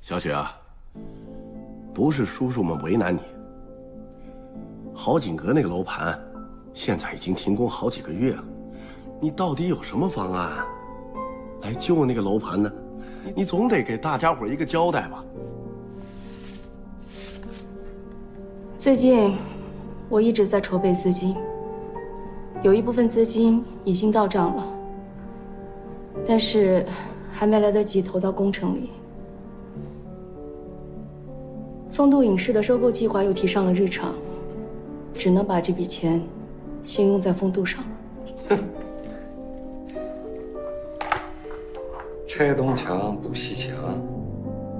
小雪啊，不是叔叔们为难你。好景阁那个楼盘，现在已经停工好几个月了，你到底有什么方案来救那个楼盘呢？你总得给大家伙一个交代吧。最近我一直在筹备资金，有一部分资金已经到账了，但是还没来得及投到工程里。风度影视的收购计划又提上了日程，只能把这笔钱先用在风度上了。哼，拆东墙补西墙，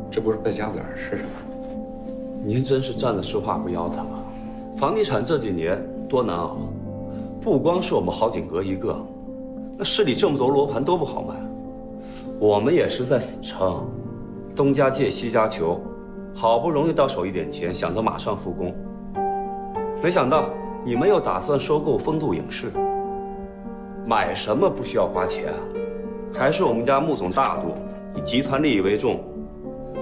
这不是败家子儿是什么？您真是站着说话不腰疼啊！房地产这几年多难熬，不光是我们好景阁一个，那市里这么多楼盘都不好卖。我们也是在死撑，东家借西家求，好不容易到手一点钱，想着马上复工，没想到你们又打算收购风度影视。买什么不需要花钱啊？还是我们家穆总大度，以集团利益为重，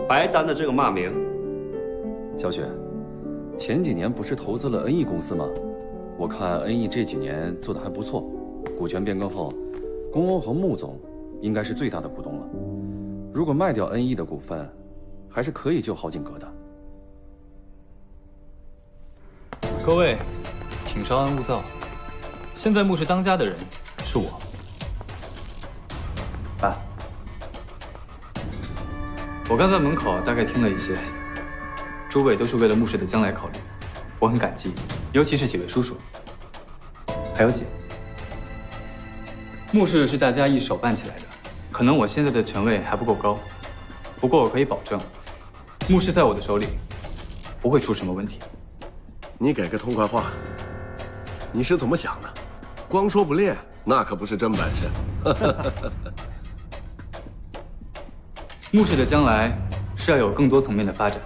白担的这个骂名。小雪，前几年不是投资了恩义公司吗？我看恩义这几年做得还不错，股权变更后，龚欧和穆总应该是最大的股东了。如果卖掉恩义的股份，还是可以救好景阁的。各位，请稍安勿躁。现在穆氏当家的人是我。爸，我刚在门口大概听了一些，诸位都是为了穆氏的将来考虑，我很感激，尤其是几位叔叔，还有姐。穆氏是大家一手办起来的，可能我现在的权位还不够高，不过我可以保证，穆氏在我的手里不会出什么问题。你给个痛快话，你是怎么想的？光说不练，那可不是真本事。穆氏的将来是要有更多层面的发展。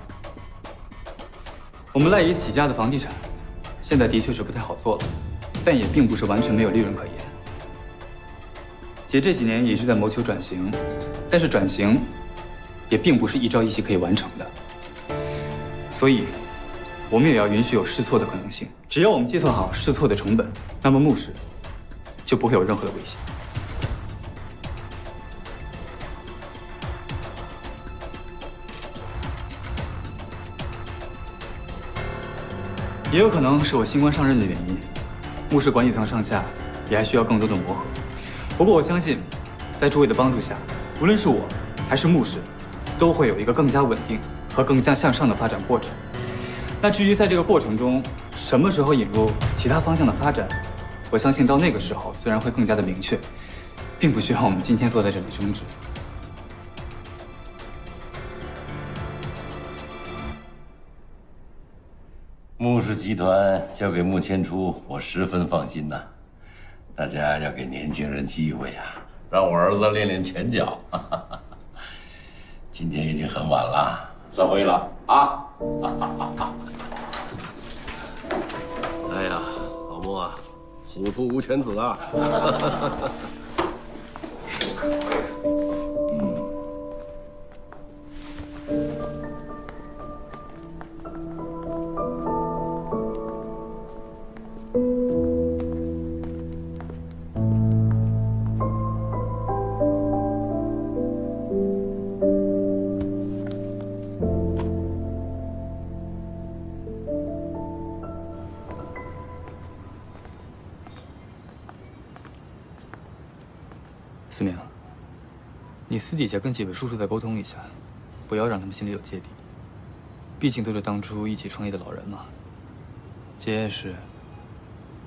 我们赖以起家的房地产，现在的确是不太好做了，但也并不是完全没有利润可言。姐这几年也是在谋求转型，但是转型也并不是一朝一夕可以完成的，所以我们也要允许有试错的可能性。只要我们计算好试错的成本，那么穆氏就不会有任何的危险。也有可能是我新官上任的原因，穆氏管理层上下也还需要更多的磨合。不过我相信，在诸位的帮助下，无论是我还是穆氏，都会有一个更加稳定和更加向上的发展过程。那至于在这个过程中，什么时候引入其他方向的发展，我相信到那个时候自然会更加的明确，并不需要我们今天坐在这里争执。穆氏集团交给穆千初，我十分放心呐。大家要给年轻人机会呀，让我儿子练练拳脚。今天已经很晚了，散会了啊！哎呀，老穆啊，虎父无犬子啊！思明，你私底下跟几位叔叔再沟通一下，不要让他们心里有芥蒂。毕竟都是当初一起创业的老人嘛。结实，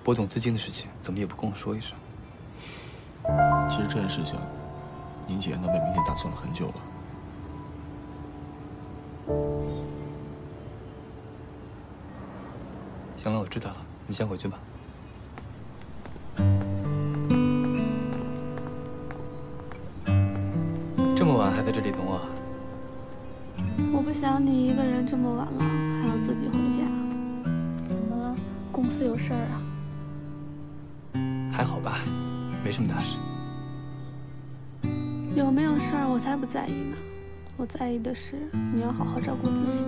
拨动资金的事情，怎么也不跟我说一声？其实这件事情，宁姐那边明天打算了很久了。行了，我知道了，你先回去吧。这么晚还在这里等我？我不想你一个人这么晚了还要自己回家。怎么了？公司有事儿啊？还好吧，没什么大事。有没有事儿我才不在意呢。我在意的是你要好好照顾自己。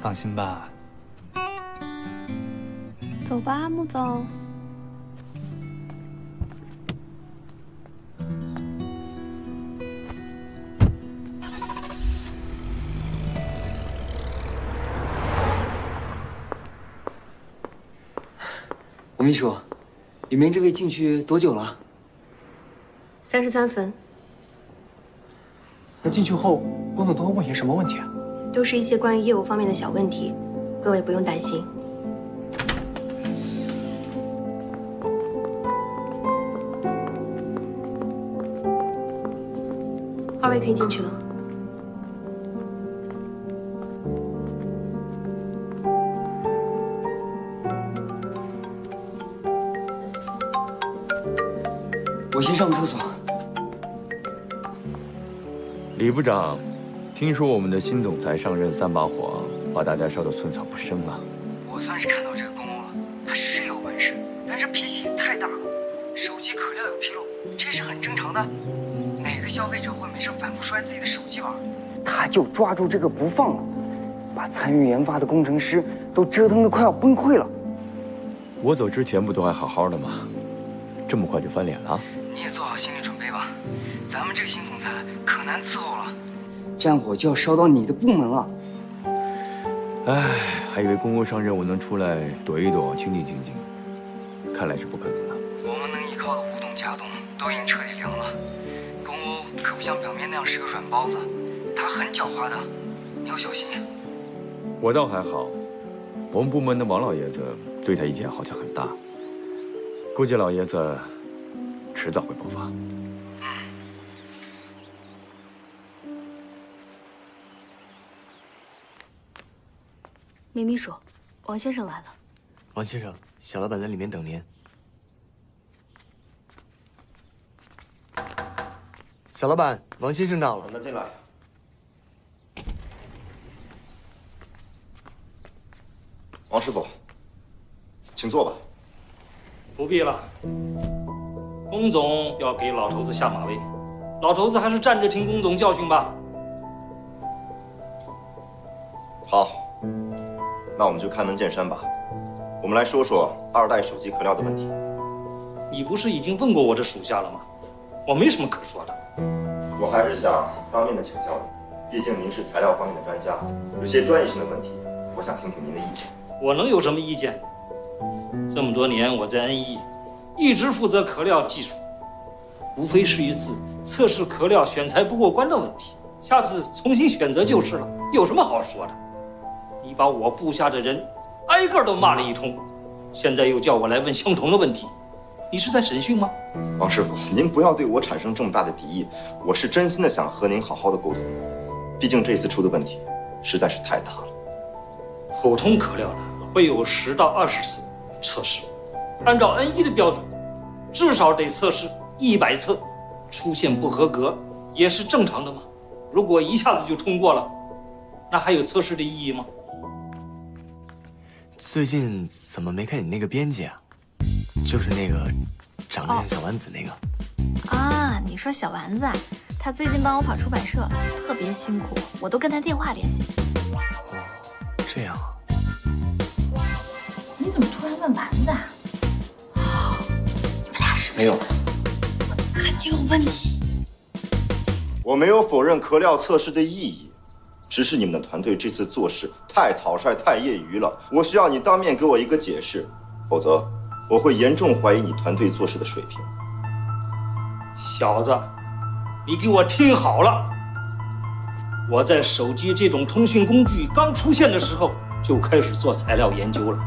放心吧。走吧，穆总。吴秘书，里面这位进去多久了33分。那进去后，工总都会问些什么问题啊？都是一些关于业务方面的小问题，各位不用担心。2位可以进去了。我先上厕所。李部长，听说我们的新总裁上任3把火，把大家烧得寸草不生啊。我算是看到这个公公了，他是有本事，但是脾气太大了。手机可料有纰漏，这是很正常的。哪个消费者会没事反复摔自己的手机玩？他就抓住这个不放了，把参与研发的工程师都折腾得快要崩溃了。我走之前不都还好好的吗？这么快就翻脸了？你也做好心理准备吧，咱们这个新总裁可难伺候了，战火就要烧到你的部门了。唉，还以为公公上任我能出来躲一躲，清静清静，看来是不可能了。我们能依靠的无动家动都已经彻底凉了。公欧可不像表面那样是个软包子，他很狡猾的，你要小心。我倒还好，我们部门的王老爷子对他意见好像很大，估计老爷子迟早会爆发。梅秘书，王先生来了。王先生，小老板在里面等您。小老板，王先生到了。让他进来。王师傅，请坐吧。不必了，龚总要给老头子下马威，老头子还是站着听龚总教训吧。好，那我们就开门见山吧。我们来说说2代手机壳料的问题。你不是已经问过我这属下了吗？我没什么可说的。我还是想当面的请教你，毕竟您是材料方面的专家，有些专业性的问题，我想听听您的意见。我能有什么意见？这么多年我在 NE， 一直负责壳料技术，无非是一次测试壳料选材不过关的问题，下次重新选择就是了，有什么好说的？你把我部下的人挨个都骂了一通，现在又叫我来问相同的问题，你是在审讯吗？王师傅，您不要对我产生这么大的敌意，我是真心的想和您好好的沟通，毕竟这次出的问题实在是太大了。普通壳料呢，会有10到20次测试，按照 N1 的标准，至少得测试100次，出现不合格也是正常的嘛。如果一下子就通过了，那还有测试的意义吗？最近怎么没看你那个编辑啊？就是那个长得像小丸子那个。啊，你说小丸子啊？他最近帮我跑出版社，特别辛苦，我都跟他电话联系。哦，这样啊。你怎么突然问丸子啊？你们俩是不是？没有，肯定有问题。我没有否认壳料测试的意义，只是你们的团队这次做事太草率、太业余了。我需要你当面给我一个解释，否则我会严重怀疑你团队做事的水平。小子，你给我听好了，我在手机这种通讯工具刚出现的时候就开始做材料研究了，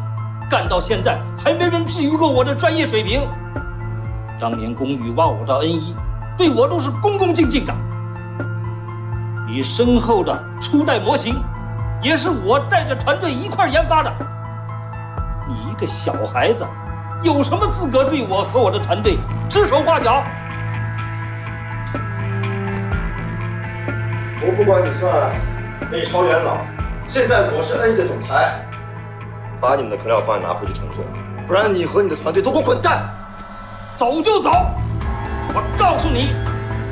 干到现在还没人质疑过我的专业水平。当年龚宇挖我到 N1，对我都是恭恭敬敬的。你身后的初代模型，也是我带着团队一块研发的。你一个小孩子，有什么资格对我和我的团队指手画脚？我不管你算内超元老，现在我是 N1的总裁，把你们的壳料方案拿回去重做，不然你和你的团队都给我滚蛋！走就走！我告诉你，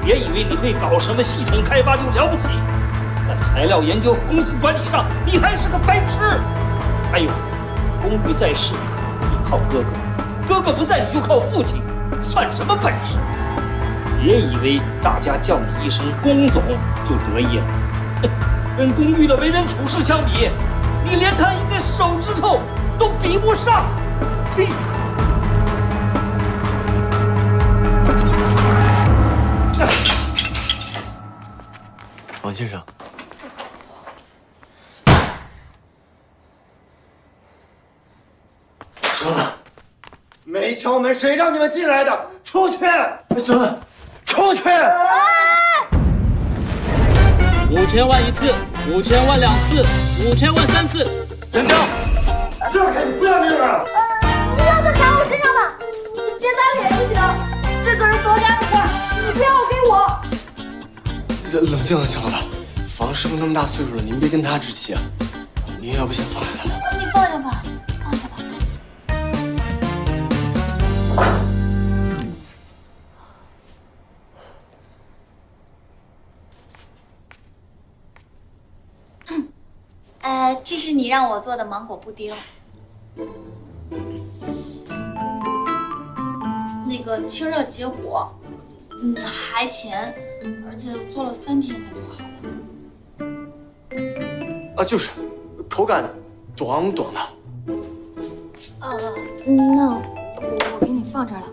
别以为你会搞什么系统开发就了不起，在材料研究、公司管理上，你还是个白痴。还有，公寓在世，你靠哥哥；哥哥不在，你就靠父亲，算什么本事？别以为大家叫你一声龚总就得意了，跟龚玉的为人处事相比，你连他一个手指头都比不上。嘿。王先生，行了，没敲门，谁让你们进来的？出去！行了，出去！5000万一次，5000万2次，5000万3次，成交！让开，你不要命了！不要再打我身上了！你别打脸就行。这个人多大的块，你不要给我。冷静啊，小老板，房师傅那么大岁数了，您别跟他置气啊。您要不先放下他吧？你放下吧，放下吧。这是你让我做的芒果布丁，那个清热解火，还甜，而且我做了3天才做好的。啊，就是口感短短的。那我给你放这儿了，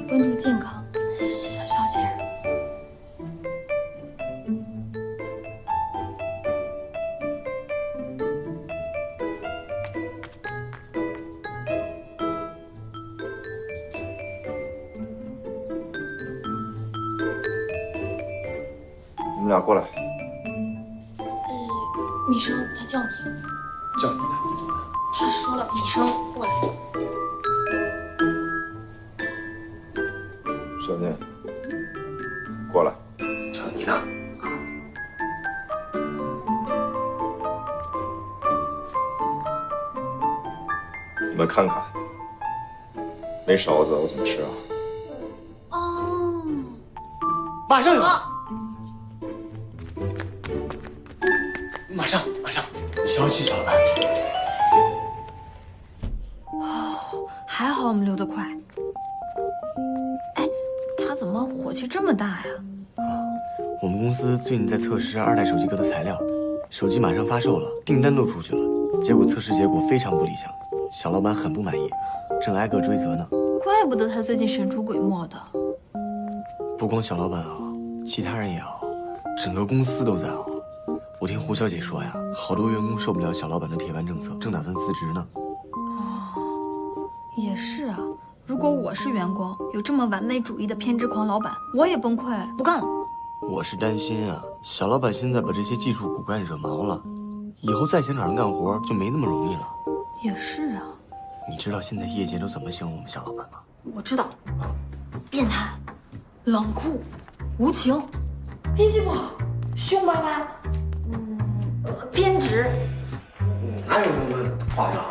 关注健康，小姐。你们俩过来。米生他叫你。叫你呢？他说了，米生过来。小念，过来。叫你呢。你们看看，没勺子我怎么吃啊？哦，马上有。马上，消气，小老板。哦，还好我们溜得快。哎，他怎么火气这么大呀？我们公司最近在测试2代手机壳的材料，手机马上发售了，订单都出去了，结果测试结果非常不理想，小老板很不满意，正挨个追责呢。怪不得他最近神出鬼没的。不光小老板熬，其他人也熬，整个公司都在熬。我听胡小姐说呀，好多员工受不了小老板的铁腕政策，正打算辞职呢。哦，也是啊。如果我是员工，有这么完美主义的偏执狂老板，我也崩溃，不干了。我是担心啊，小老板现在把这些技术骨干惹毛了，以后再想找人干活就没那么容易了。也是啊。你知道现在业界都怎么形容我们小老板吗？我知道，变态、冷酷、无情、脾气不好、凶巴巴。偏执，哪有那么夸张？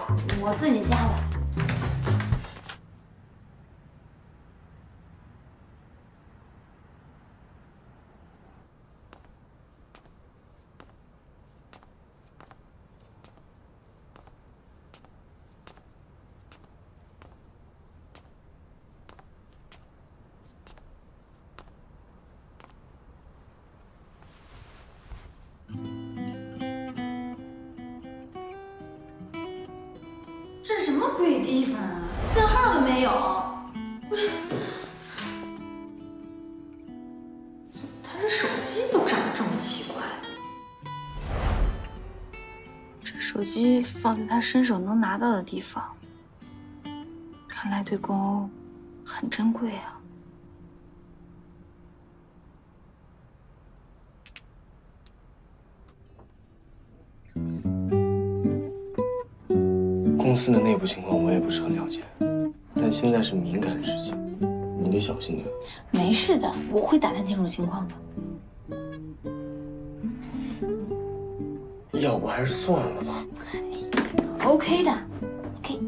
我自己加的。这什么鬼地方啊！信号都没有。不是，怎么他这手机都长得这么奇怪？这手机放在他伸手能拿到的地方，看来对公欧很珍贵啊。公司的内部情况我也不是很了解，但现在是敏感时期，你得小心点。没事的，我会打探清楚情况的。要不还是算了吧。OK 的 ，OK。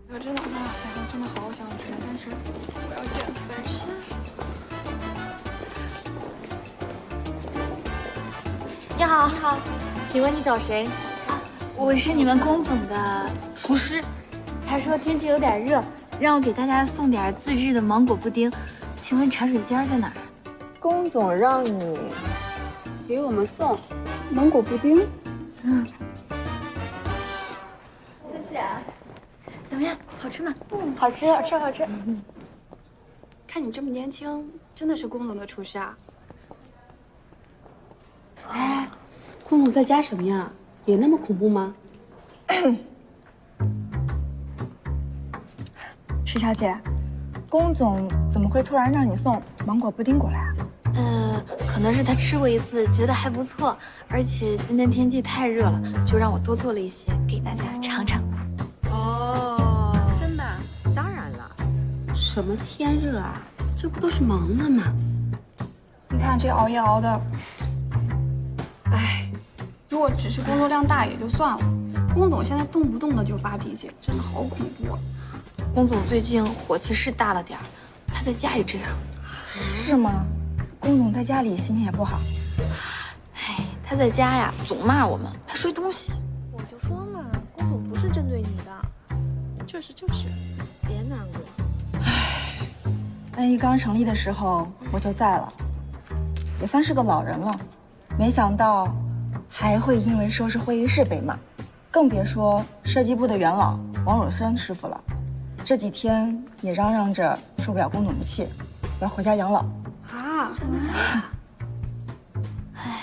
我真的不知道彩虹真的好想吃，但是我要减肥。好好，请问你找谁？我是你们龚总的厨师，他说天气有点热，让我给大家送点自制的芒果布丁。请问茶水间在哪儿？龚总让你给我们送芒果布丁。谢谢。怎么样？好吃吗？好吃，好吃，好吃。看你这么年轻，真的是龚总的厨师啊。哎，龚总在家什么呀？也那么恐怖吗？石小姐，龚总怎么会突然让你送芒果布丁过来啊？可能是他吃过一次，觉得还不错，而且今天天气太热了，就让我多做了一些给大家尝尝。哦，真的？当然了。什么天热啊？这不都是忙的吗？你看这熬夜熬的，哎，如果只是工作量大也就算了，龚总现在动不动的就发脾气，真的好恐怖啊！龚总最近火气是大了点儿，他在家也这样。是吗？龚总在家里心情也不好。哎，他在家呀，总骂我们，还摔东西。我就说嘛，龚总不是针对你的。就是，别难过。唉，N1刚成立的时候我就在了，也算是个老人了，没想到还会因为收拾会议室被骂，更别说设计部的元老王永生师傅了。这几天也嚷嚷着受不了龚总的气，要回家养老。啊，真的假的？唉，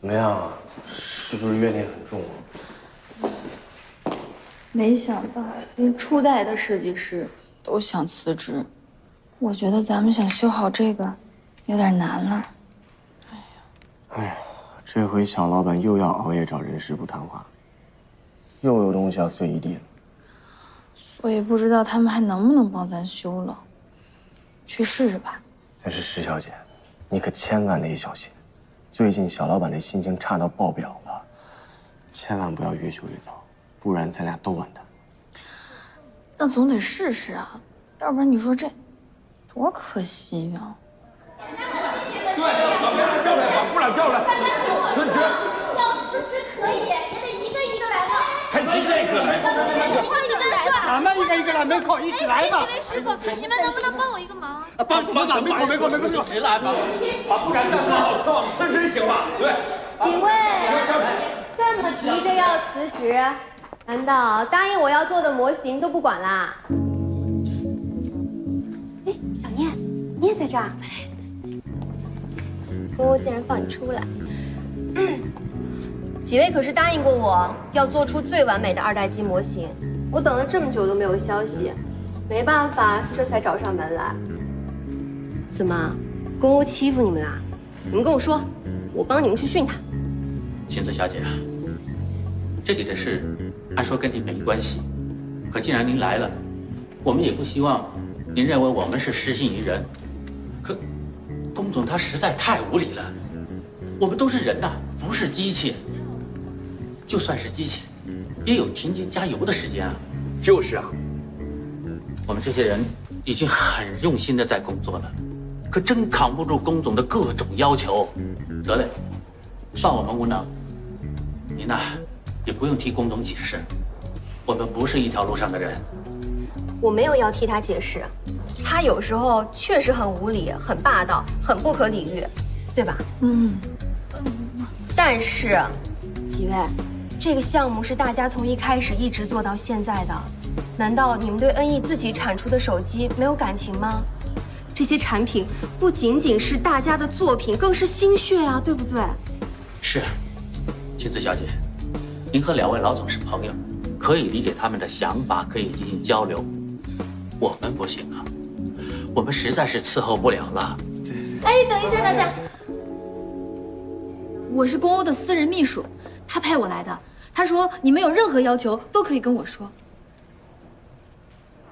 怎么样？是不是怨念很重啊？没想到连初代的设计师都想辞职，我觉得咱们想修好这个有点难了。哎呀，这回小老板又要熬夜找人事部谈话，又有东西要碎一地了。所以不知道他们还能不能帮咱修了，去试试吧。但是石小姐，你可千万得小心，最近小老板这心情差到爆表了，千万不要越修越糟，不然咱俩都完蛋。那总得试试啊，要不然你说这多可惜呀！对，把部长叫来，把部长叫来。辞职。要辞职可以，也得一个一个来嘛。才一个一个来。咱们一个一个来，门口一起来吧。几位师傅，你们能不能帮我一个忙？帮什么忙？没口，谁来吧？把部长叫来，辞职行吧？对。几位，这么急着要辞职，难道答应我要做的模型都不管啦？哎，小念，你也在这儿？公公竟然放你出来。几位可是答应过我要做出最完美的2代机模型，我等了这么久都没有消息，没办法，这才找上门来。怎么，公公欺负你们啦？你们跟我说，我帮你们去训他。晴子小姐，这里的事按说跟你没关系，可既然您来了，我们也不希望您认为我们是失信于人。可龚总他实在太无理了，我们都是人呐，不是机器。就算是机器，也有停机加油的时间啊。就是啊，我们这些人已经很用心的在工作了，可真扛不住龚总的各种要求。得嘞，算我们无能。您呐，也不用替龚总解释，我们不是一条路上的人。我没有要替他解释，他有时候确实很无理、很霸道、很不可理喻，对吧？但是，几位，这个项目是大家从一开始一直做到现在的，难道你们对NE自己产出的手机没有感情吗？这些产品不仅仅是大家的作品，更是心血啊，对不对？是，晴子小姐，您和2位老总是朋友，可以理解他们的想法，可以进行交流。我们不行啊，我们实在是伺候不了了。哎，等一下，大家，我是公欧的私人秘书，他派我来的。他说你们有任何要求都可以跟我说。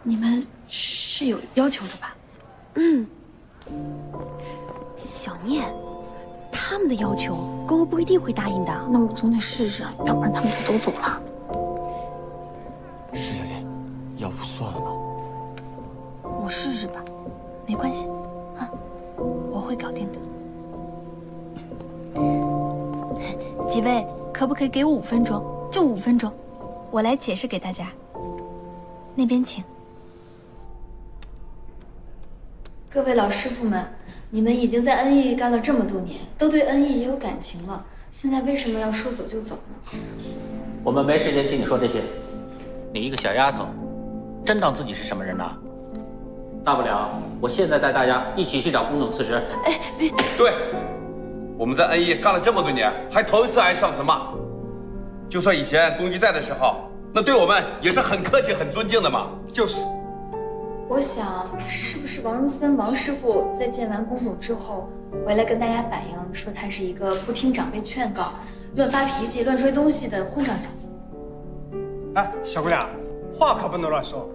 你们是有要求的吧？小念，他们的要求公欧不一定会答应的。那我总得试试啊，要不然他们就都走了。石小姐，要不算了吧？我试试吧，没关系，啊，我会搞定的。几位可不可以给我5分钟？就5分钟，我来解释给大家。那边请。各位老师傅们，你们已经在恩义干了这么多年，都对恩义也有感情了，现在为什么要说走就走呢？我们没时间听你说这些。你一个小丫头，真当自己是什么人呐？大不了我现在带大家一起去找龚总辞职。哎，别！对，我们在恩义干了这么多年，还头一次挨上司骂。就算以前龚局在的时候，那对我们也是很客气、很尊敬的嘛。就是。我想，是不是王如森王师傅在见完龚总之后，回来跟大家反映说他是一个不听长辈劝告、乱发脾气、乱摔东西的混账小子？哎，小姑娘，话可不能乱说。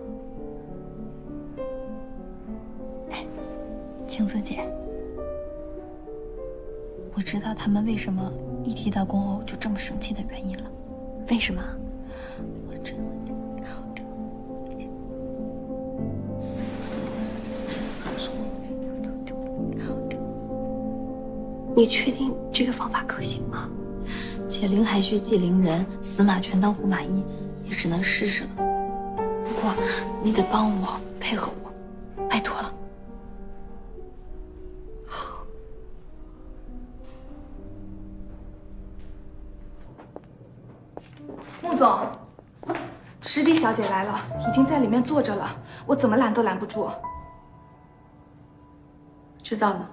晴子姐，我知道他们为什么一提到宫欧就这么生气的原因了。为什么？我真你确定这个方法可行吗？解铃还须系铃人，死马全当活马医，也只能试试了。不过你得帮我配合我，拜托了。穆总，石迪小姐来了，已经在里面坐着了，我怎么拦都拦不住。知道了。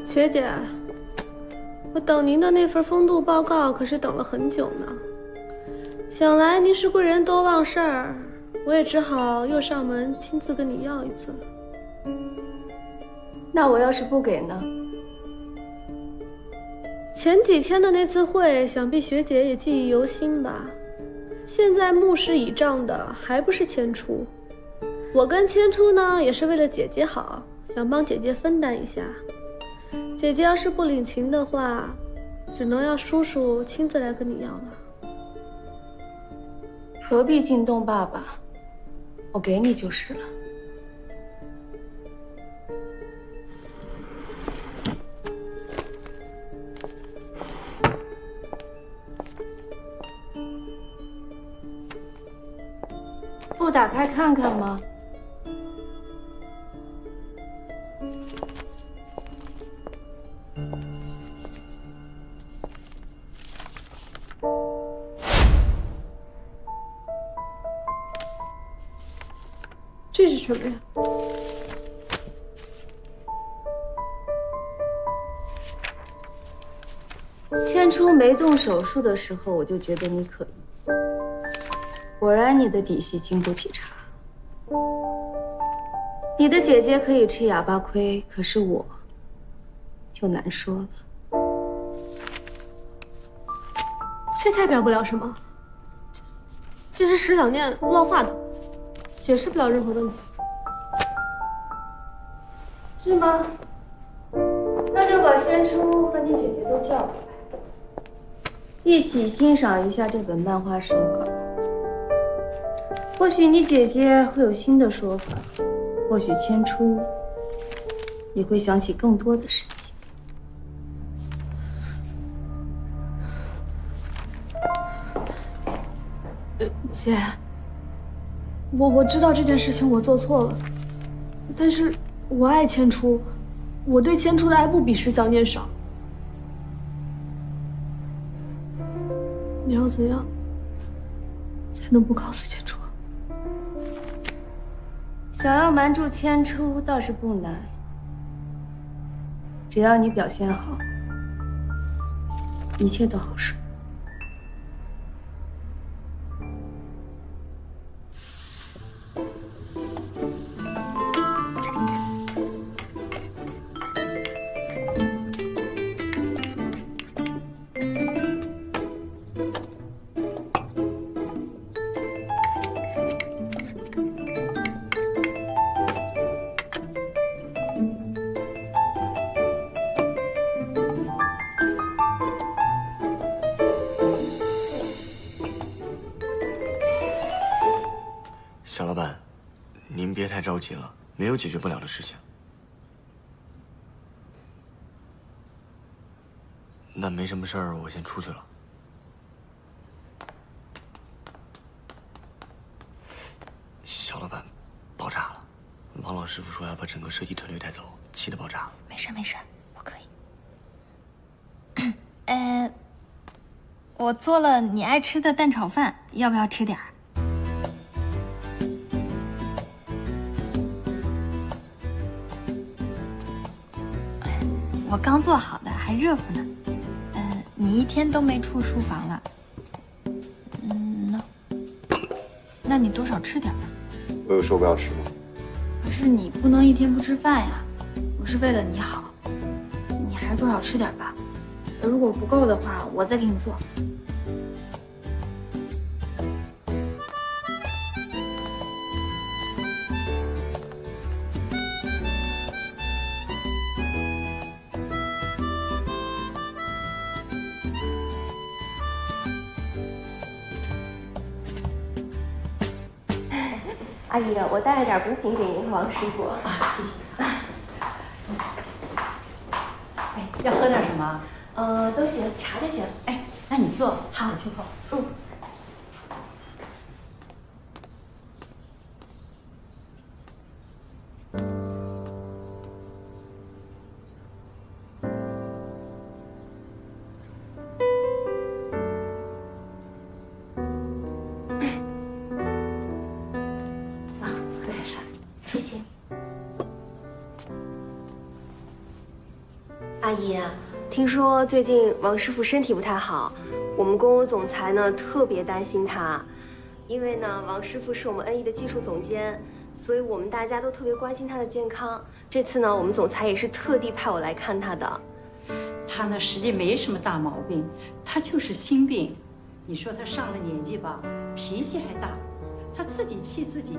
学姐，我等您的那份风度报告可是等了很久呢。想来您是贵人多忘事儿，我也只好又上门亲自跟你要一次了。那我要是不给呢？前几天的那次会，想必学姐也记忆犹新吧？现在目视倚仗的还不是千初？我跟千初呢，也是为了姐姐好，想帮姐姐分担一下。姐姐要是不领情的话，只能要叔叔亲自来跟你要了。何必惊动爸爸？我给你就是了。不打开看看吗？这是什么呀？千初没动手术的时候，我就觉得你可疑。果然，你的底细经不起查。你的姐姐可以吃哑巴亏，可是我就难说了。这代表不了什么，这是石小念乱画的，解释不了任何问题，是吗？那就把千初和你姐姐都叫过来，一起欣赏一下这本漫画手稿。或许你姐姐会有新的说法，或许千初也会想起更多的事情。姐，我知道这件事情我做错了，但是我爱千初，我对千初的爱不比石小念少。你要怎样才能不告诉千初？想要瞒住千初倒是不难，只要你表现好，一切都好说。小老板，您别太着急了，没有解决不了的事情。那没什么事儿，我先出去了。小老板，爆炸了！王老师傅说要把整个设计团队带走，气得爆炸了。没事没事，我可以。我做了你爱吃的蛋炒饭，要不要吃点儿？我刚做好的，还热乎呢。你一天都没出书房了。那你多少吃点吧。我有说不要吃吗？可是你不能一天不吃饭呀，我是为了你好，你还是多少吃点吧。如果不够的话，我再给你做。阿姨，我带了点补品给您和王师傅。啊，谢谢。哎，要喝点什么？都行，茶就行。哎，那你坐，好，我去泡。嗯。谢谢，阿姨。听说最近王师傅身体不太好，我们公司总裁呢特别担心他，因为呢王师傅是我们恩义的技术总监，所以我们大家都特别关心他的健康。这次呢，我们总裁也是特地派我来看他的。他呢实际没什么大毛病，他就是心病。你说他上了年纪吧，脾气还大，他自己气自己。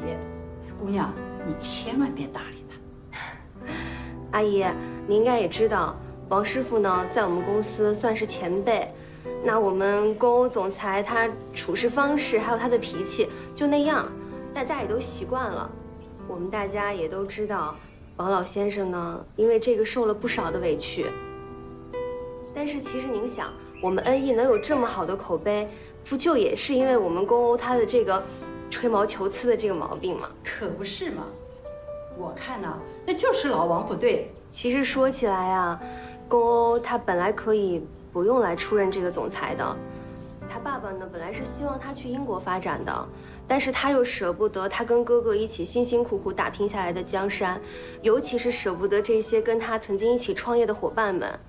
姑娘，你千万别搭理他。阿姨，您应该也知道。王师傅呢，在我们公司算是前辈，那我们公欧总裁他处事方式还有他的脾气就那样，大家也都习惯了。我们大家也都知道，王老先生呢，因为这个受了不少的委屈。但是其实您想，我们恩义能有这么好的口碑，不就也是因为我们公欧他的这个吹毛求疵的这个毛病吗？可不是嘛，我看呢，那就是老王不对。其实说起来啊。公欧他本来可以不用来出任这个总裁的，他爸爸呢本来是希望他去英国发展的，但是他又舍不得他跟哥哥一起辛辛苦苦打拼下来的江山，尤其是舍不得这些跟他曾经一起创业的伙伴们。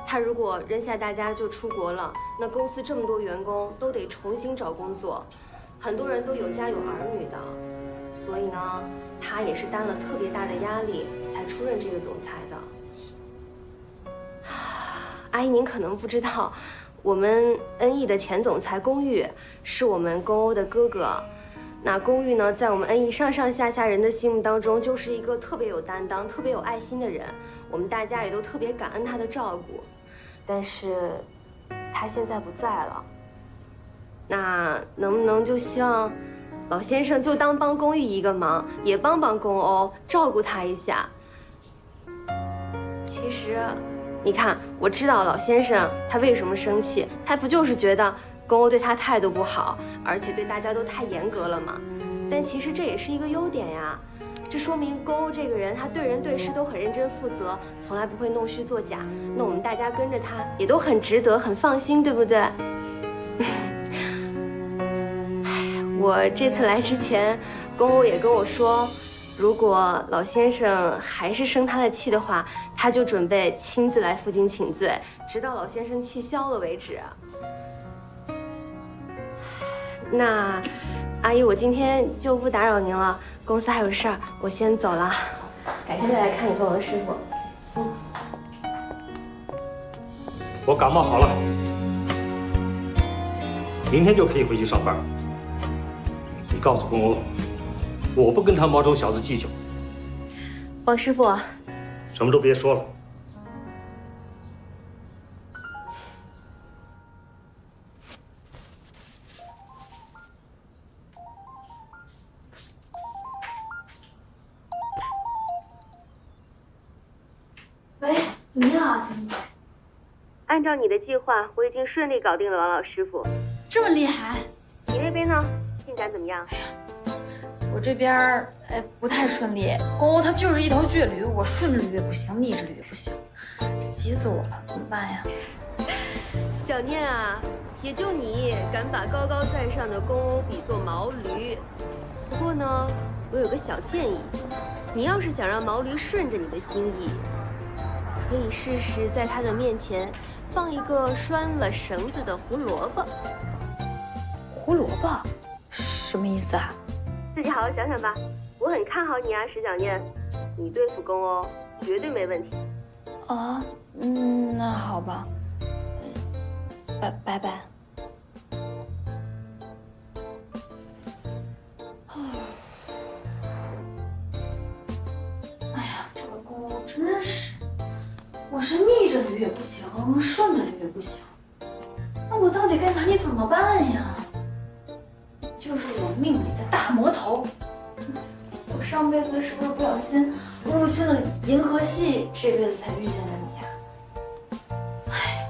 他如果扔下大家就出国了，那公司这么多员工都得重新找工作，很多人都有家有儿女的，所以呢，他也是担了特别大的压力才出任这个总裁的。阿姨，您可能不知道，我们恩义的前总裁龚玉是我们公欧的哥哥。那龚玉呢，在我们恩义上上下下人的心目当中，就是一个特别有担当、特别有爱心的人。我们大家也都特别感恩他的照顾。但是，他现在不在了。那能不能就希望老先生就当帮龚玉一个忙，也帮帮龚欧，照顾他一下？其实。你看，我知道老先生他为什么生气，他不就是觉得龚欧对他态度不好，而且对大家都太严格了吗？但其实这也是一个优点呀，这说明龚欧这个人他对人对事都很认真负责，从来不会弄虚作假。那我们大家跟着他也都很值得，很放心，对不对？我这次来之前，龚欧也跟我说。如果老先生还是生他的气的话，他就准备亲自来负荆请罪，直到老先生气消了为止。那，阿姨，我今天就不打扰您了，公司还有事儿，我先走了，改天再来看你和王师傅。我感冒好了，明天就可以回去上班。你告诉龚欧。我不跟他毛头小子计较。王师傅，什么都别说了。喂，怎么样啊，秦总？按照你的计划，我已经顺利搞定了王老师傅。这么厉害？你那边呢？进展怎么样？我这边不太顺利，公欧它就是一头倔驴，我顺着驴也不行，逆着驴也不行，这急死我了，怎么办呀？小念啊，也就你敢把高高在上的公欧比作毛驴。不过呢，我有个小建议，你要是想让毛驴顺着你的心意，可以试试在他的面前放一个拴了绳子的胡萝卜。胡萝卜？什么意思啊？自己好好想想吧。我很看好你啊，石小念，你对付公欧绝对没问题。啊，那好吧，拜拜。哎呀，这个公欧真是，我是逆着驴也不行，顺着驴也不行，那我到底该拿你怎么办呀？就是我命里的大魔头。我上辈子是不是不小心入侵了银河系，这辈子才遇见了你呀？哎，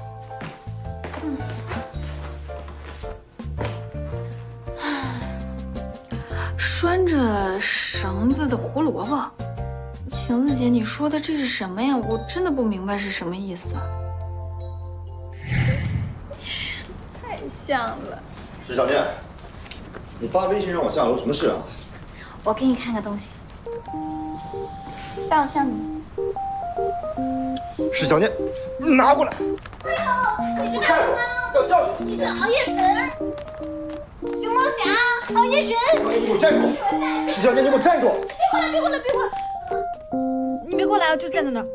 拴着绳子的胡萝卜，晴子姐，你说的这是什么呀？我真的不明白是什么意思。太像了。石小念，你发微信让我下楼，什么事啊？我给你看个东西，像不像你？石小念，拿过来！你好，你是大熊猫，要教训你是熬夜神，熊猫侠，熬夜神。你给我站住！石小念，你给我站住！别过来！你别过来，我就站在那儿。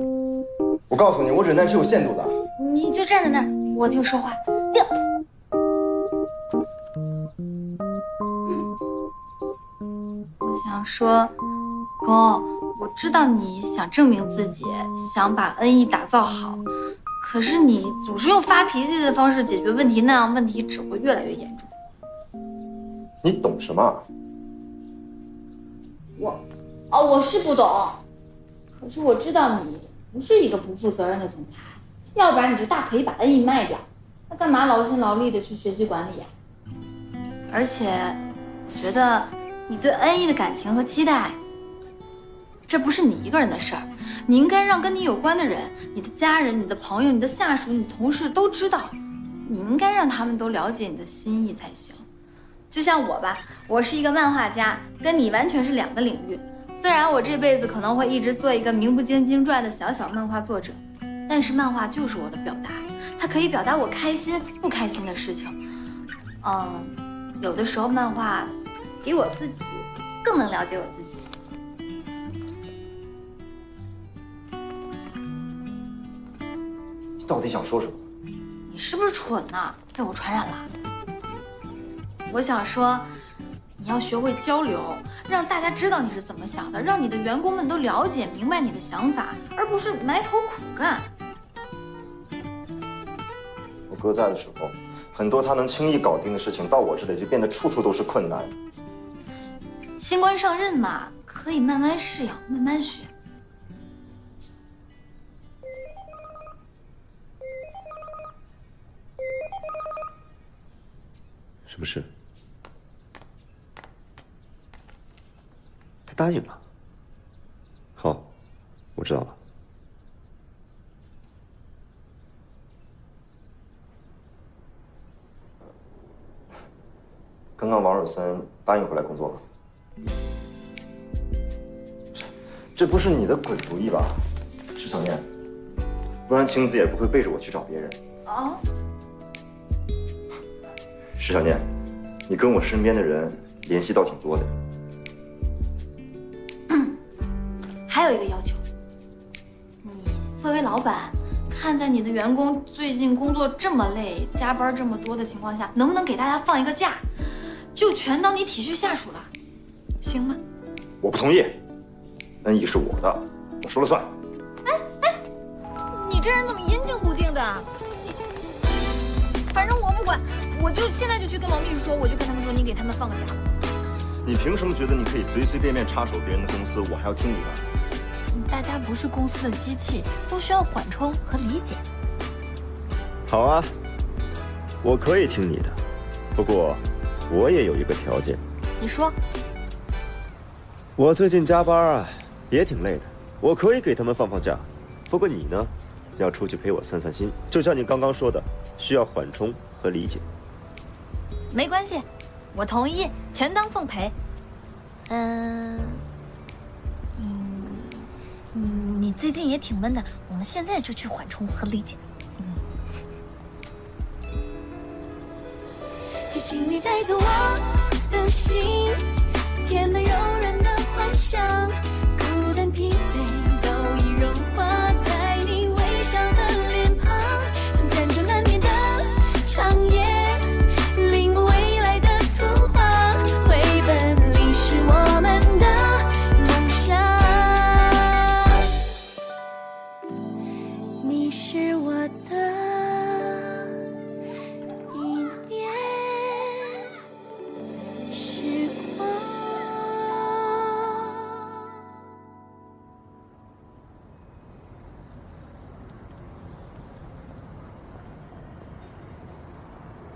我告诉你，我忍耐是有限度的。你就站在那儿，我就说话。定。我想说，公，我知道你想证明自己，想把恩义打造好，可是你总是用发脾气的方式解决问题，那样问题只会越来越严重。你懂什么？我是不懂，可是我知道你不是一个不负责任的总裁，要不然你就大可以把恩义卖掉，那干嘛劳心劳力的去学习管理呀？而且，我觉得你对恩义的感情和期待，这不是你一个人的事儿，你应该让跟你有关的人，你的家人、你的朋友、你的下属、你的同事都知道，你应该让他们都了解你的心意才行。就像我吧，我是一个漫画家，跟你完全是两个领域。虽然我这辈子可能会一直做一个名不经经传的小漫画作者，但是漫画就是我的表达，它可以表达我开心不开心的事情。有的时候漫画比我自己更能了解我自己。你到底想说什么？你是不是蠢呢？被我传染了？我想说，你要学会交流，让大家知道你是怎么想的，让你的员工们都了解明白你的想法，而不是埋头苦干。我哥在的时候，很多他能轻易搞定的事情，到我这里就变得处处都是困难。新官上任嘛，可以慢慢适应，慢慢学。什么事？他答应了。好，我知道了。刚刚王尔森答应回来工作了。这不是你的鬼主意吧，石小念？不然晴子也不会背着我去找别人。哦。石小念，你跟我身边的人联系倒挺多的。还有一个要求，你作为老板，看在你的员工最近工作这么累，加班这么多的情况下，能不能给大家放一个假，就全当你体恤下属了，行吗？我不同意，恩义是我的，我说了算。你这人怎么阴晴不定的？反正我不管，我就现在就去跟王秘书说，我就跟他们说，你给他们放个假。你凭什么觉得你可以随随便便插手别人的公司，我还要听你的？大家不是公司的机器，都需要缓冲和理解。好啊，我可以听你的，不过我也有一个条件。你说。我最近加班啊，也挺累的，我可以给他们放假，不过你呢，要出去陪我散散心，就像你刚刚说的，需要缓冲和理解。没关系，我同意，全当奉陪。你最近也挺闷的，我们现在就去缓冲和理解。就请你带走我的心，填满柔软的幻想，孤单疲惫都已融化在你微笑的脸庞，从辗转难眠的长夜，领悟未来的图画，绘本里是我们的梦想。你是我的一念时光。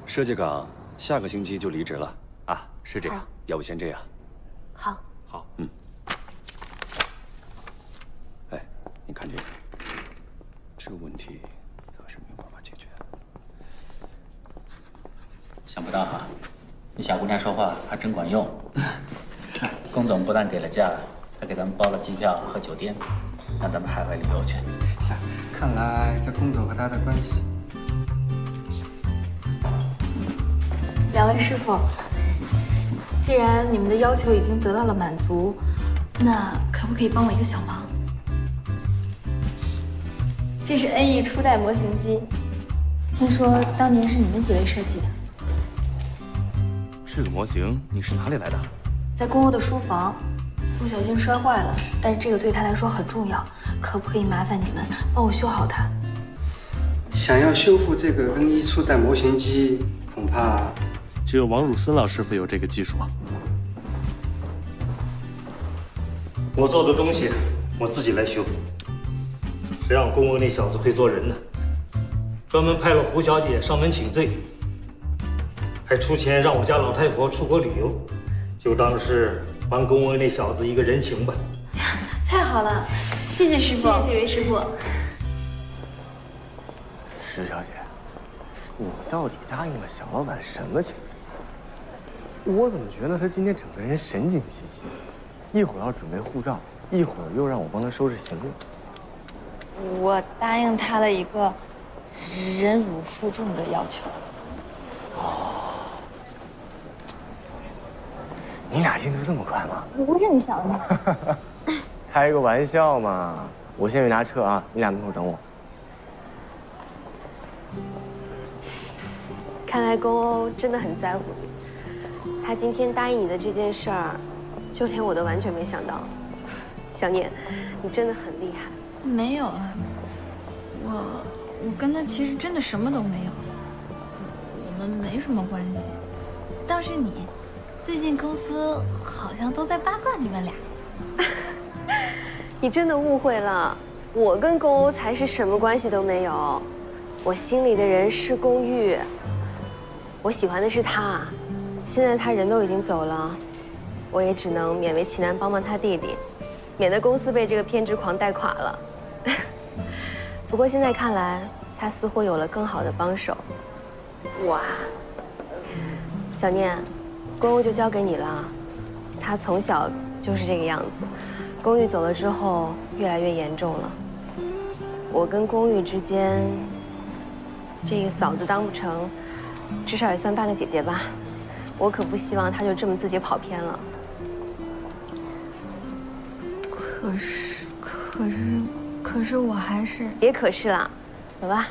设计岗下个星期就离职了啊，是这样，要不先这样。好，好，哎，你看这个，这个问题倒是没有办法解决。想不到哈，你小姑娘说话还真管用。龚总不但给了假，还给咱们包了机票和酒店，让咱们海外旅游去。看来这龚总和他的关系。两位师傅，既然你们的要求已经得到了满足，那可不可以帮我一个小忙？这是 NE 初代模型机，听说当年是你们几位设计的。这个模型你是哪里来的？在公欧的书房，不小心摔坏了，但是这个对他来说很重要，可不可以麻烦你们帮我修好它？想要修复这个 NE 初代模型机，恐怕只有王汝森老师傅有这个技术啊。我做的东西我自己来修，谁让公欧那小子会做人呢？专门派了胡小姐上门请罪，还出钱让我家老太婆出国旅游，就当是还公欧那小子一个人情吧。太好了，谢谢师傅，谢谢几位师傅。石小姐，你到底答应了小老板什么请罪？我怎么觉得他今天整个人神经兮兮，一会儿要准备护照，一会儿又让我帮他收拾行李。我答应他了一个忍辱负重的要求。哦，你俩进度这么快吗？不是你想的。开个玩笑嘛！我先去拿车啊，你俩门口等我。看来龚欧真的很在乎你，他今天答应你的这件事儿，就连我都完全没想到。小念，你真的很厉害。没有啊，我跟他其实真的什么都没有，我们没什么关系。倒是你，最近公司好像都在八卦你们俩。你真的误会了，我跟龚欧才是什么关系都没有，我心里的人是龚玉。我喜欢的是他，现在他人都已经走了，我也只能勉为其难帮帮他弟弟，免得公司被这个偏执狂带垮了。不过现在看来，他似乎有了更好的帮手。哇，小念，龚欧就交给你了，他从小就是这个样子，龚玉走了之后越来越严重了。我跟龚玉之间，这个嫂子当不成，至少也算半个姐姐吧，我可不希望她就这么自己跑偏了。可是我还是……别可是了，走吧。